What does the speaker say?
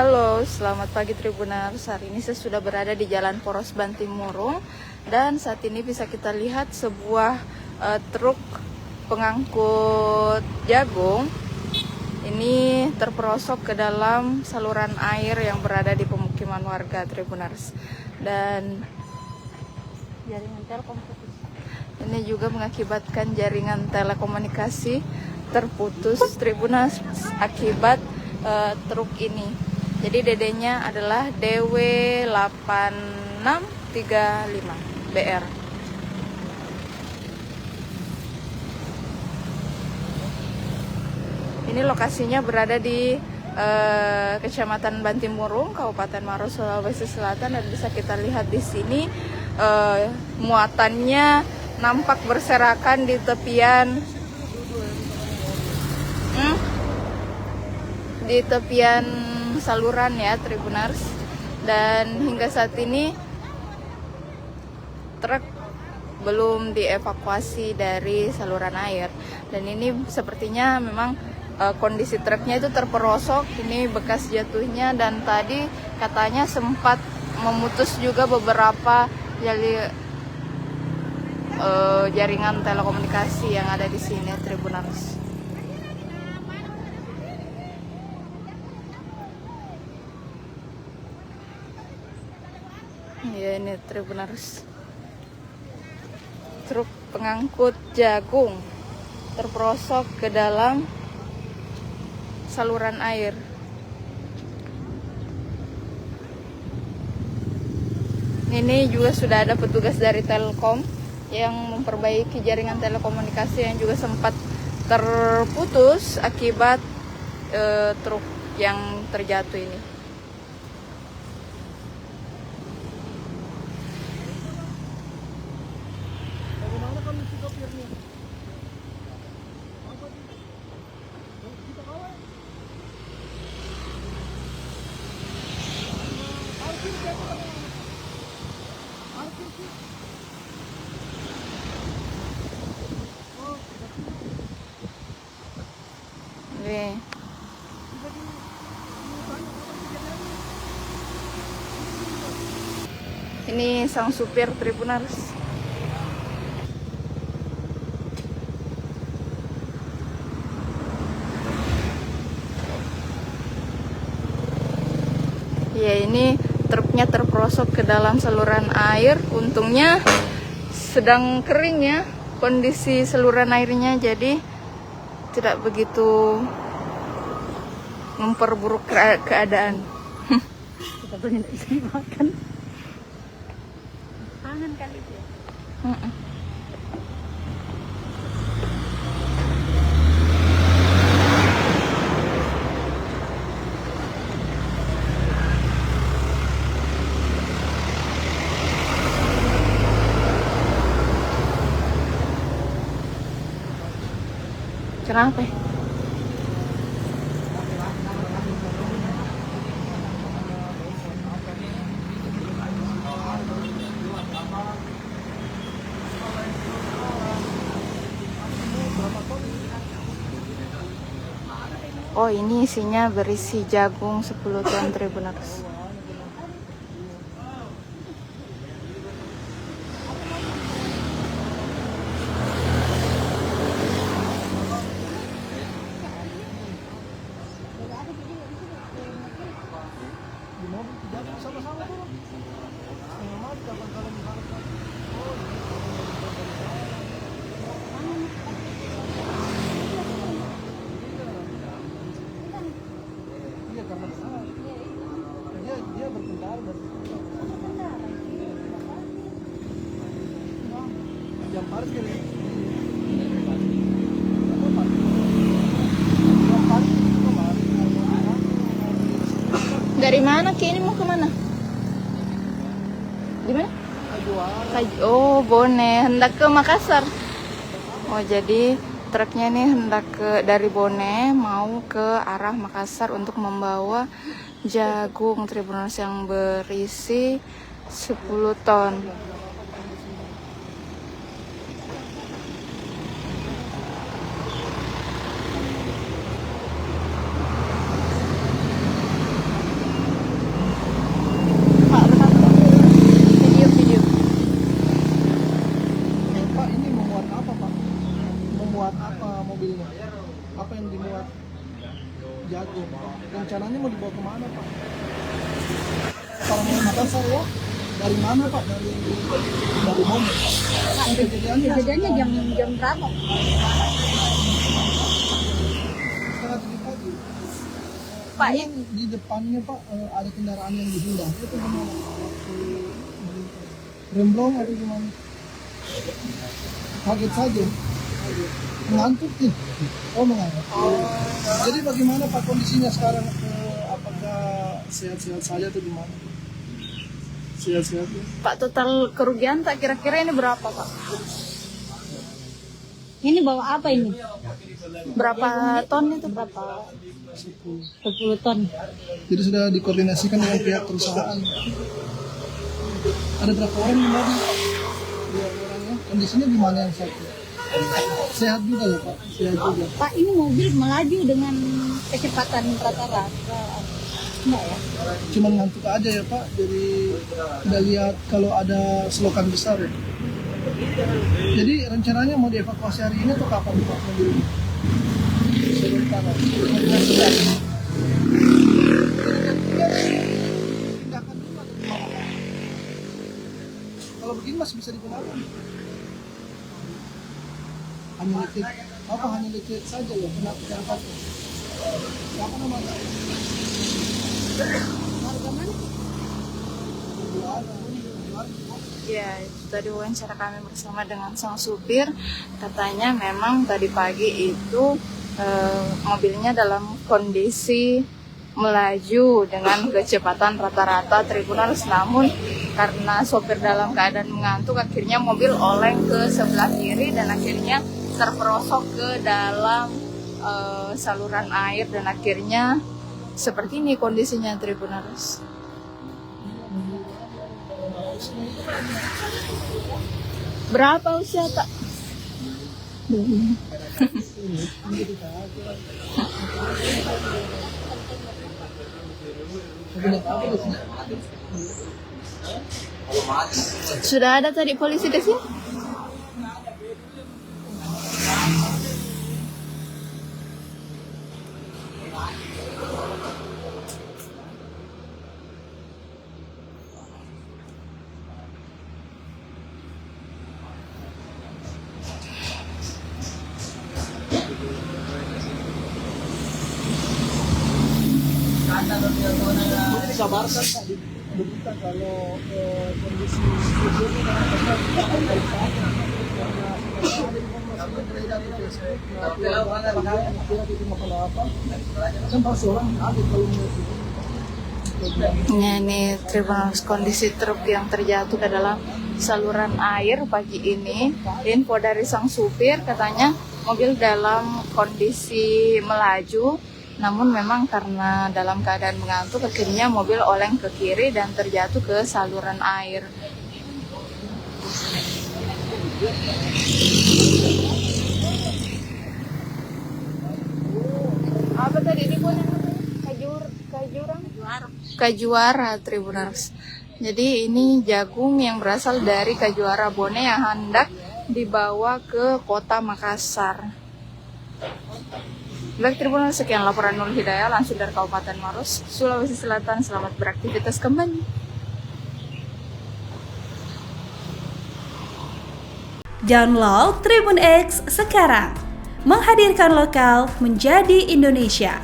Halo, selamat pagi Tribuners. Hari ini saya sudah berada di Jalan Poros Bantimurung dan saat ini bisa kita lihat sebuah truk pengangkut jagung ini terperosok ke dalam saluran air yang berada di pemukiman warga Tribuners. Dan jaringan telkom putus. Ini juga mengakibatkan jaringan telekomunikasi terputus Tribuners akibat truk ini. Jadi DD-nya adalah DW8635 BR. Ini lokasinya berada di Kecamatan Bantimurung, Kabupaten Maros, Sulawesi Selatan, dan bisa kita lihat di sini muatannya nampak berserakan di tepian saluran ya Tribuners. Dan hingga saat ini truk belum dievakuasi dari saluran air, dan ini sepertinya memang kondisi truknya itu terperosok, ini bekas jatuhnya, dan tadi katanya sempat memutus juga beberapa jaringan telekomunikasi yang ada di sini Tribuners. Ya, ini Tribuners, truk pengangkut jagung terperosok ke dalam saluran air. Ini juga sudah ada petugas dari Telkom yang memperbaiki jaringan telekomunikasi yang juga sempat terputus akibat truk yang terjatuh ini. Ini sang supir Tribuners. Ya, ini truknya terperosok ke dalam saluran air. Untungnya sedang kering ya kondisi saluran airnya, jadi tidak begitu memperburuk keadaan. Kita boleh makan. Tangan kali itu ya. Kenapa? Oh, ini isinya berisi jagung 10 ton Tribuners. Dari mana Ki? Ini mau kemana? Di mana? Oh, Bone. Hendak ke Makassar. Oh, jadi truknya ini hendak dari Bone mau ke arah Makassar untuk membawa jagung Tribuners yang berisi 10 ton. jagung, Pak. Rencananya mau dibawa kemana, Pak? Kalau mau Makassar ya? Dari mana, Pak? Dari Bone. Kejadiannya jam berapa? Setengah 7 pagi. Pak, Ini di depannya, Pak, ada kendaraan yang dihindar. Itu gimana, Pak? Waktu melintas. Remblong atau gimana? Kaget saja. Mengantuk nih. Oh, mengantuk. Jadi bagaimana, Pak, kondisinya sekarang? Apakah sehat-sehat saja atau gimana? Sehat-sehat ya? Pak, total kerugian tak kira-kira ini berapa, Pak? ini bawa apa ini? Berapa ton itu? Berapa? 10 ton. Jadi sudah dikoordinasikan dengan pihak perusahaan. Ada berapa orang yang mobil, Pak? 2 orangnya. Kondisinya gimana yang satu? Sehat juga ya, Pak? Sehat juga. Pak, ini mobil melaju dengan kecepatan rata-rata. Enggak ya? Cuman ngantuk aja ya, Pak. Jadi tidak lihat kalau ada selokan besar ya. Jadi rencananya mau dievakuasi hari ini atau kapan, Pak? Sebentar. Pindahkan dulu atau gimana? Kalau begini masih bisa digunakan. Hanya lecet, apa hanya lecet saja ya? Kenapa jangan pakai? Siapa namanya? Harga mana? Ya, itu tadi wawancara kami bersama dengan sang supir. Katanya memang tadi pagi itu mobilnya dalam kondisi melaju dengan kecepatan rata-rata Tribuners, namun karena sopir dalam keadaan mengantuk akhirnya mobil oleng ke sebelah kiri dan akhirnya terperosok ke dalam saluran air dan akhirnya seperti ini kondisinya Tribuners. Berapa usia tak? Sudah ada tadi polisi di sini? Dikabarkan, Pak, di berita kalau kondisi sipirnya dengan besar karena ada informasi yang beredar di Facebook kira itu apa kan pasti orang kaget kalau Ini Tribuners, kondisi truk yang terjatuh ke dalam saluran air pagi ini. Info dari sang supir katanya mobil dalam kondisi melaju, namun memang karena dalam keadaan mengantuk akhirnya mobil oleng ke kiri dan terjatuh ke saluran air. Apa tadi ini pun Kajuara Tribuners. Jadi ini jagung yang berasal dari Kajuara Bone yang hendak dibawa ke kota Makassar. Baik Tribuners, sekian laporan Nur Hidayah langsung dari Kabupaten Maros, Sulawesi Selatan. Selamat beraktivitas kembali. Download Tribun X sekarang, menghadirkan lokal menjadi Indonesia.